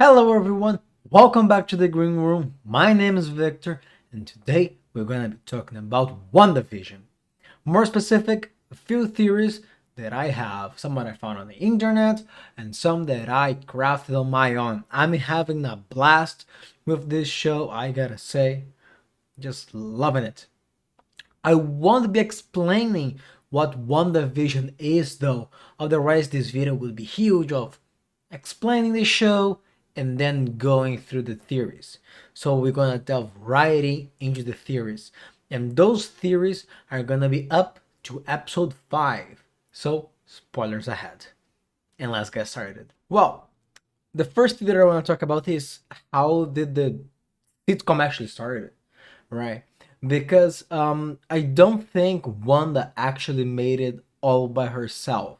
Hello everyone, welcome back to the Green Room. My name is Victor, and today we're gonna be talking about WandaVision. More specific, a few theories that I have, some that I found on the internet, and some that I crafted on my own. I'm having a blast with this show, I gotta say, just loving it. I won't be explaining what WandaVision is though, otherwise this video will be huge of explaining the show and then going through the theories. So we're gonna delve right into the theories. And those theories are gonna be up to episode 5. So spoilers ahead. And let's get started. Well, the first theory I want to talk about is how did the sitcom actually started, right? Because I don't think Wanda actually made it all by herself.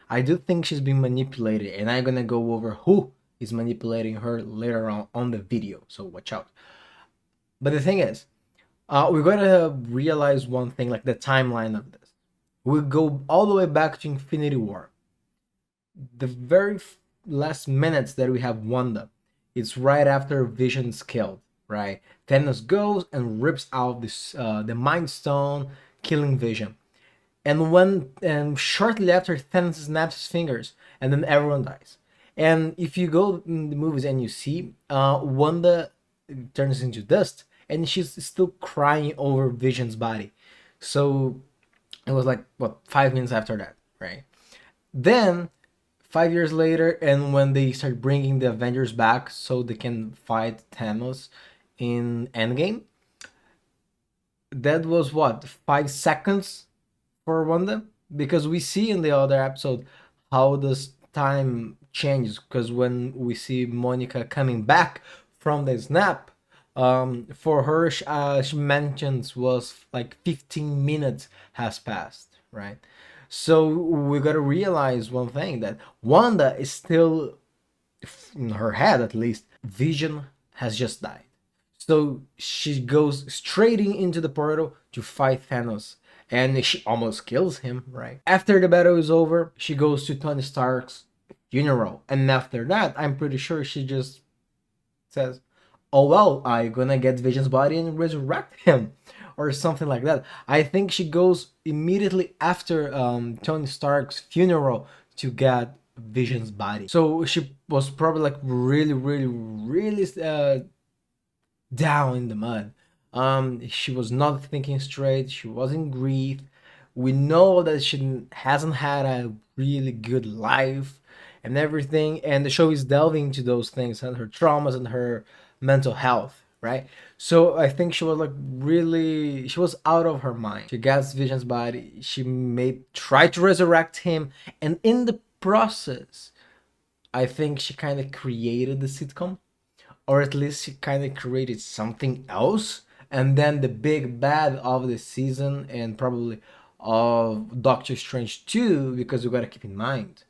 I do think she's being manipulated, and I'm gonna go over who is manipulating her later on the video, so watch out. But the thing is, we're gonna realize one thing, like the timeline of this. We go all the way back to Infinity War. The very last minutes that we have Wanda, it's right after Vision's killed, right? Thanos goes and rips out this the Mind Stone, killing Vision. And shortly after, Thanos snaps his fingers, and then everyone dies. And if you go in the movies and you see, Wanda turns into dust, and she's still crying over Vision's body. So it was like what 5 minutes after that, right? Then 5 years later, and when they start bringing the Avengers back so they can fight Thanos in Endgame, that was what 5 seconds for Wanda, because we see in the other episode how this time changes, because when we see Monica coming back from the snap, for her she mentions was like 15 minutes has passed, right? So we gotta realize one thing, that Wanda is still, in her head at least, Vision has just died. So she goes straight into the portal to fight Thanos. And she almost kills him, right? After the battle is over, she goes to Tony Stark's funeral. And after that, I'm pretty sure she just says, oh well, I'm gonna get Vision's body and resurrect him. Or something like that. I think she goes immediately after Tony Stark's funeral to get Vision's body. So she was probably like really down in the mud. She was not thinking straight. She was in grief. We know that she hasn't had a really good life and everything. And the show is delving into those things and her traumas and her mental health, right? So I think she was like really, she was out of her mind. She gets Vision's body. She may try to resurrect him, and in the process, I think she kind of created the sitcom, or at least she kind of created something else. And then the big bad of the season, and probably of Doctor Strange 2, because you gotta keep in mind,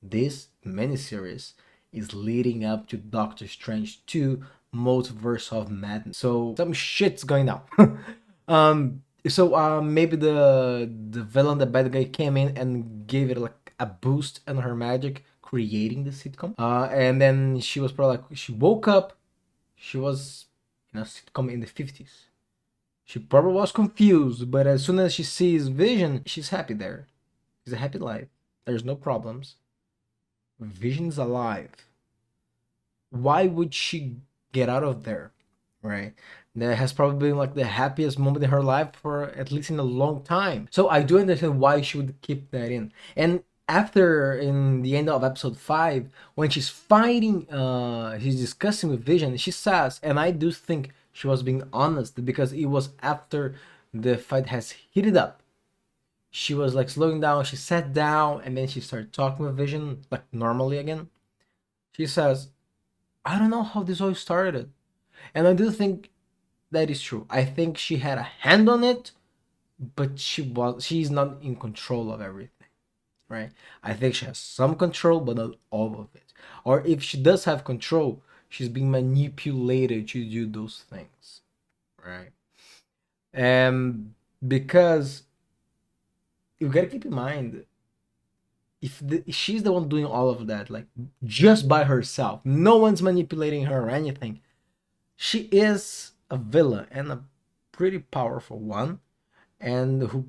this miniseries is leading up to Doctor Strange 2 Multiverse of Madness. So some shit's going down. Maybe the villain, the bad guy, came in and gave it like a boost in her magic, creating the sitcom. And then she was probably like, she woke up, she was in a sitcom in the 50s. She probably was confused, but as soon as she sees Vision, she's happy there. It's a happy life. There's no problems. Vision's alive. Why would she get out of there? Right? That has probably been like the happiest moment in her life for at least in a long time. So I do understand why she would keep that in. And after, in the end of episode 5, when she's fighting, she's discussing with Vision, she says, and I do think she was being honest, because it was after the fight has heated up. She was like slowing down, she sat down, and then she started talking with Vision like normally again. She says, I don't know how this all started. And I do think that is true. I think she had a hand on it, but she's not in control of everything, right? I think she has some control, but not all of it. Or if she does have control, she's being manipulated to do those things, right? And because you gotta keep in mind, if she's the one doing all of that, like just by herself, no one's manipulating her or anything, she is a villain and a pretty powerful one, and who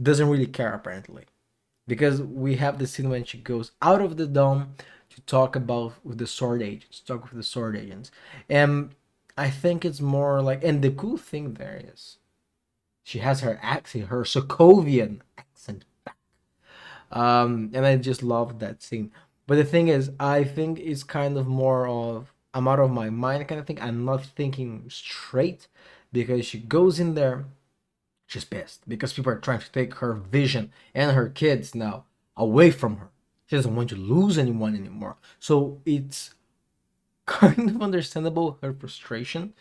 doesn't really care apparently, because we have the scene when she goes out of the dome to talk about with the sword agents, talk with the sword agents, and I think it's more like, and the cool thing there is she has her accent, her Sokovian accent, and I just love that scene. But the thing is, I think it's kind of more of I'm out of my mind kind of thing. I'm not thinking straight, because she goes in there, she's pissed because people are trying to take her vision and her kids now away from her. She doesn't want to lose anyone anymore. So it's kind of understandable her frustration.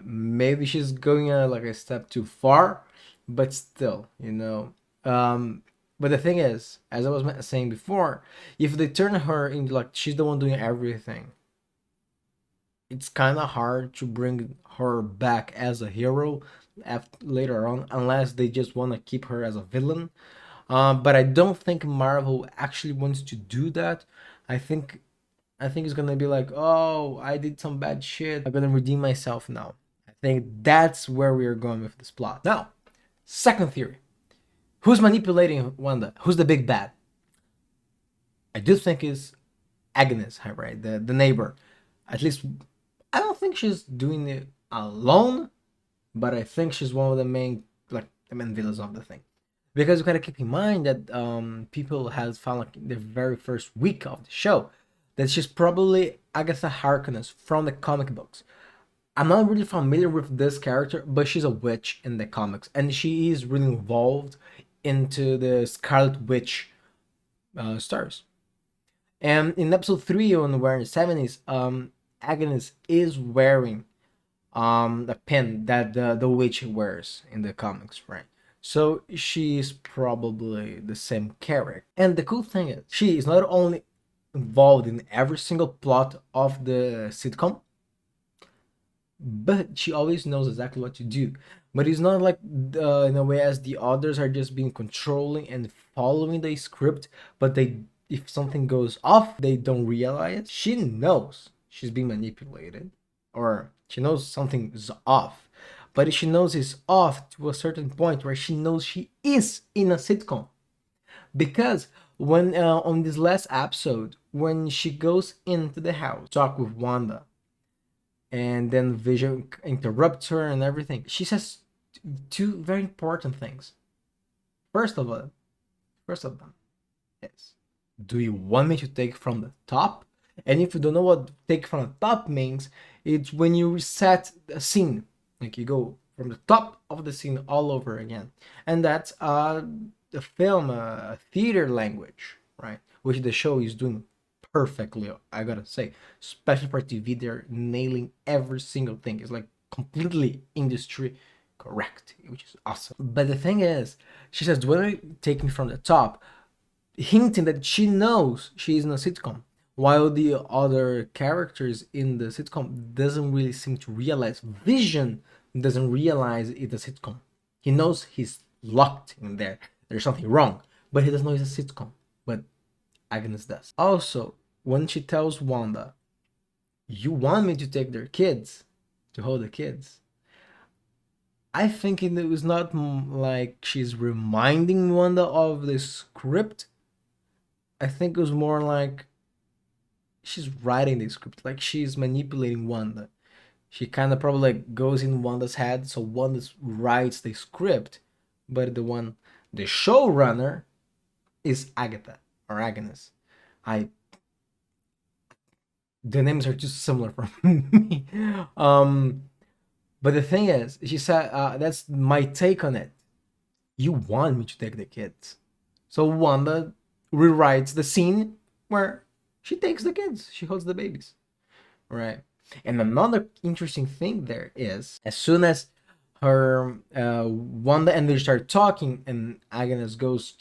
Maybe she's going like a step too far, but still, you know. But the thing is, as I was saying before, if they turn her into like she's the one doing everything, it's kind of hard to bring her back as a hero later on, unless they just want to keep her as a villain. But I don't think Marvel actually wants to do that. I think I think it's gonna be like, oh, I did some bad shit. I'm gonna redeem myself now. I think that's where we are going with this plot. Now, second theory: who's manipulating Wanda? Who's the big bad? I do think is Agnes, right? The neighbor. At least I don't think she's doing it alone, but I think she's one of the main villains of the thing. Because you gotta keep in mind that people have found like in the very first week of the show that she's probably Agatha Harkness from the comic books. I'm not really familiar with this character, but she's a witch in the comics, and she is really involved into the Scarlet Witch stars. And in episode 3 on Wearing the 70s, Agnes is wearing the pin that the witch wears in the comics, right? So she's probably the same character. And the cool thing is, she is not only involved in every single plot of the sitcom, but she always knows exactly what to do. But it's not like in a way as the others are just being controlling and following the script, but they if something goes off, they don't realize. She knows she's being manipulated, or she knows something is off. But she knows it's off to a certain point where she knows she is in a sitcom. Because when on this last episode, when she goes into the house, talk with Wanda, and then Vision interrupts her and everything, she says two very important things. First of all, first of them is, do you want me to take from the top? And if you don't know what take from the top means, it's when you reset a scene, like you go from the top of the scene all over again, and that's the film, theater language, right? Which the show is doing perfectly, I gotta say. Especially for TV, they're nailing every single thing. It's like completely industry correct, which is awesome. But the thing is, she says, "Do I take me from the top?" Hinting that she knows she's in a sitcom, while the other characters in the sitcom doesn't really seem to realize. Vision doesn't realize it's a sitcom. He knows he's locked in there. There's something wrong, but he doesn't know it's a sitcom. But Agnes does. Also, when she tells Wanda, "You want me to take their kids, to hold the kids," I think it was not like she's reminding Wanda of the script. I think it was more like she's writing the script, like she's manipulating Wanda. She kind of probably like goes in Wanda's head, so Wanda writes the script, but the showrunner is Agatha or Agnes. I the names are too similar for me. But the thing is, she said, "That's my take on it. You want me to take the kids." So Wanda rewrites the scene where she takes the kids, she holds the babies, right? And another interesting thing there is, as soon as her Wanda and they start talking, and Agnes goes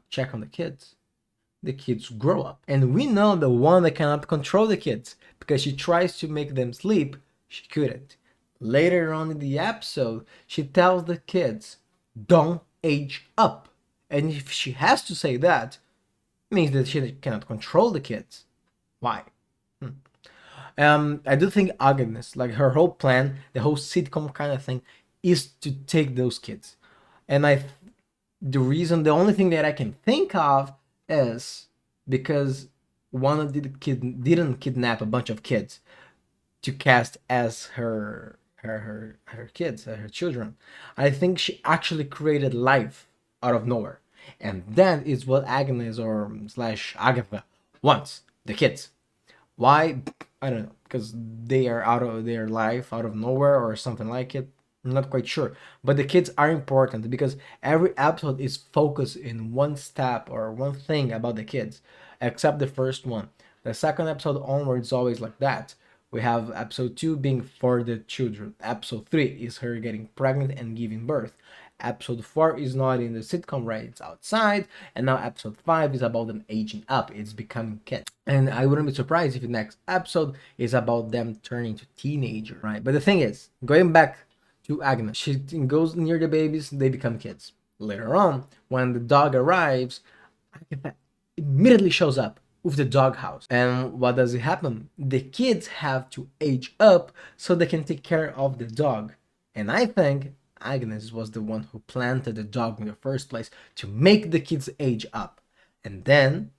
check on the kids grow up, and we know the Wanda cannot control the kids because she tries to make them sleep, she couldn't. Later on in the episode, she tells the kids, "Don't age up," and if she has to say that, means that she cannot control the kids. Why? I do think Agnes, like her whole plan, the whole sitcom kind of thing, is to take those kids. And the only thing that I can think of is because didn't kidnap a bunch of kids to cast as her kids, her children. I think she actually created life out of nowhere, and that is what Agnes or slash Agatha wants: the kids. Why? I don't know. Because they are out of their life, out of nowhere, or something like it. I'm not quite sure. But the kids are important because every episode is focused in one step or one thing about the kids, except the first one. The second episode onwards is always like that. We have episode 2 being for the children. Episode 3 is her getting pregnant and giving birth. Episode 4 is not in the sitcom, right? It's outside. And now episode 5 is about them aging up. It's becoming kids. And I wouldn't be surprised if the next episode is about them turning to teenager, right? But the thing is, going back to Agnes, she goes near the babies, they become kids. Later on, when the dog arrives, Agatha immediately shows up with the doghouse. And what does it happen? The kids have to age up so they can take care of the dog. And I think Agnes was the one who planted the dog in the first place to make the kids age up. And then,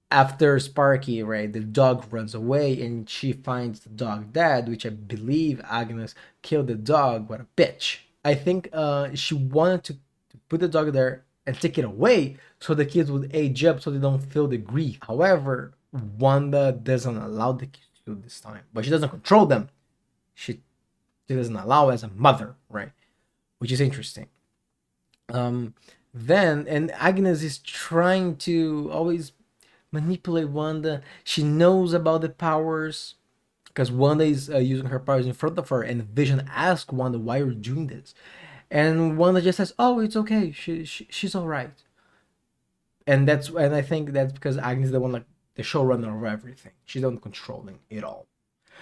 after Sparky, right, the dog runs away and she finds the dog dead, which I believe Agnes killed the dog. What a bitch. I think she wanted to put the dog there and take it away so the kids would age up so they don't feel the grief. However, Wanda doesn't allow the kids to do this time, but she doesn't control them. She doesn't allow as a mother, right? Which is interesting. Then and Agnes is trying to always manipulate Wanda. She knows about the powers because Wanda is using her powers in front of her, and Vision asks Wanda, "Why are you doing this?" And Wanda just says, "Oh, it's okay. She's all right." And I think that's because Agnes is the one, like the showrunner of everything. She's the one controlling it all.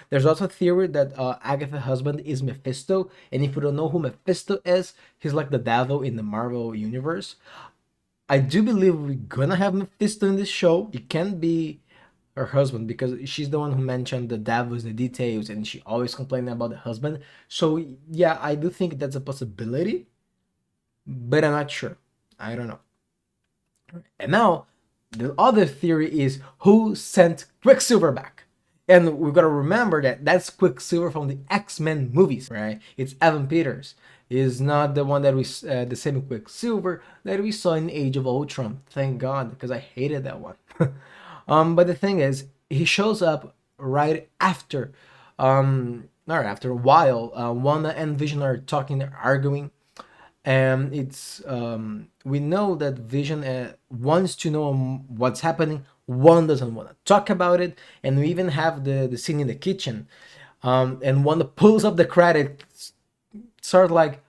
There's also a theory that Agatha's husband is Mephisto, and if you don't know who Mephisto is, he's like the devil in the Marvel universe. I do believe we're gonna have Mephisto in this show. It can be her husband because she's the one who mentioned the devils, the details, and she always complaining about the husband. So yeah, I do think that's a possibility, but I'm not sure. I don't know. And now the other theory is who sent Quicksilver back. And we've got to remember that that's Quicksilver from the X-Men movies, right? It's Evan Peters. Is not the one that the same Quicksilver that we saw in Age of Ultron. Thank God, because I hated that one. But the thing is, he shows up right after, or after a while. Wanda and Vision are talking, they're arguing, and it's we know that Vision wants to know what's happening. One doesn't want to talk about it, and we even have the scene in the kitchen, and Wanda pulls up the credits, sort of like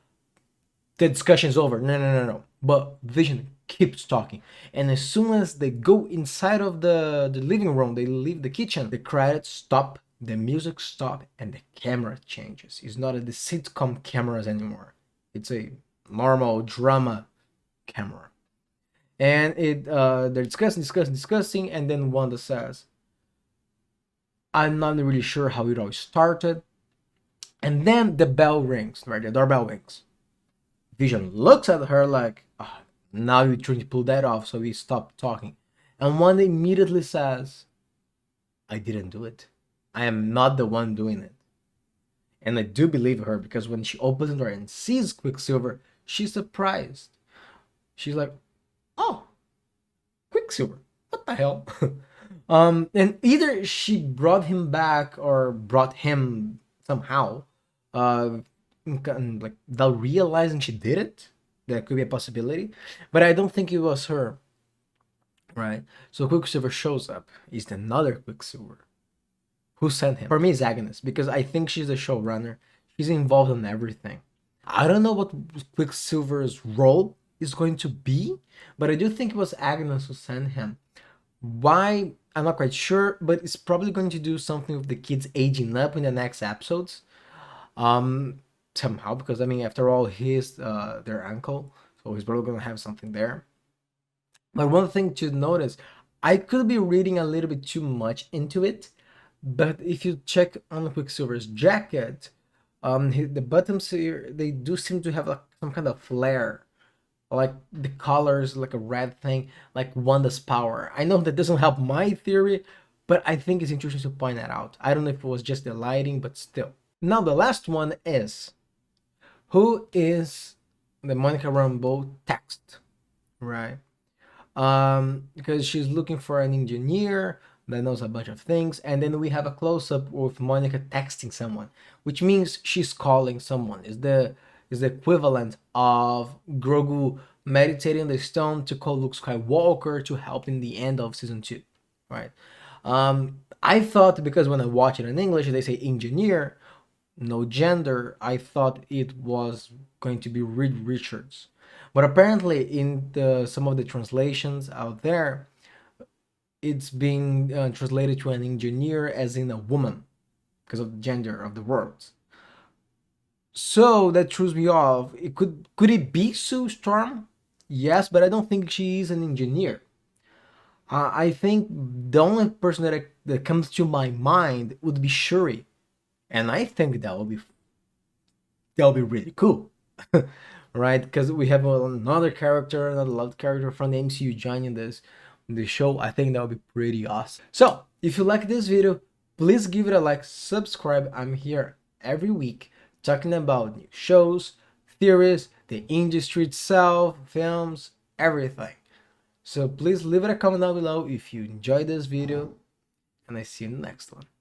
the discussion is over. No, no, no, no. But Vision keeps talking, and as soon as they go inside of the living room, they leave the kitchen. The credits stop, the music stop, and the camera changes. It's not the sitcom cameras anymore. It's a normal drama camera. And they're discussing, and then Wanda says, "I'm not really sure how it all started." And then the bell rings, right? The doorbell rings. Vision looks at her like, oh, now you're trying to pull that off, so we stop talking. And Wanda immediately says, "I didn't do it. I am not the one doing it." And I do believe her because when she opens the door and sees Quicksilver, she's surprised. She's like, "Oh, Quicksilver, what the hell?" And either she brought him back or brought him somehow, like without realizing she did it. That could be a possibility, but I don't think it was her, right? So Quicksilver shows up. Is another Quicksilver. Who sent him? For me, it's Agnes because I think she's the showrunner. She's involved in everything. I don't know what Quicksilver's role is going to be, but I do think it was Agnes who sent him. Why? I'm not quite sure, but it's probably going to do something with the kids aging up in the next episodes. Somehow, because I mean, after all, he's their uncle, so he's probably gonna have something there. But one thing to notice, I could be reading a little bit too much into it, but if you check on Quicksilver's jacket, the buttons here, they do seem to have like some kind of flare, like the colors, like a red thing, like Wanda's power. I know that doesn't help my theory, but I think it's interesting to point that out. I don't know if it was just the lighting, but still. Now the last one is, who is the Monica Rambeau text, right? Because she's looking for an engineer that knows a bunch of things, and then we have a close-up with Monica texting someone, which means she's calling someone. Is the equivalent of Grogu meditating the stone to call Luke Skywalker to help in the end of season 2, right? I thought, because when I watch it in English they say engineer, no gender, I thought it was going to be Reed Richards. But apparently, in some of the translations out there, it's being translated to an engineer as in a woman because of the gender of the words. So that throws me off. Could it be Sue Storm? Yes, but I don't think she is an engineer. I think the only person that comes to my mind would be Shuri, and I think that will be really cool. Right? Because we have another character, another loved character from the MCU joining this show. I think that would be pretty awesome. So, if you like this video, please give it a like, subscribe. I'm here every week talking about new shows, theories, the industry itself, films, everything. So please leave it a comment down below if you enjoyed this video, and I see you in the next one.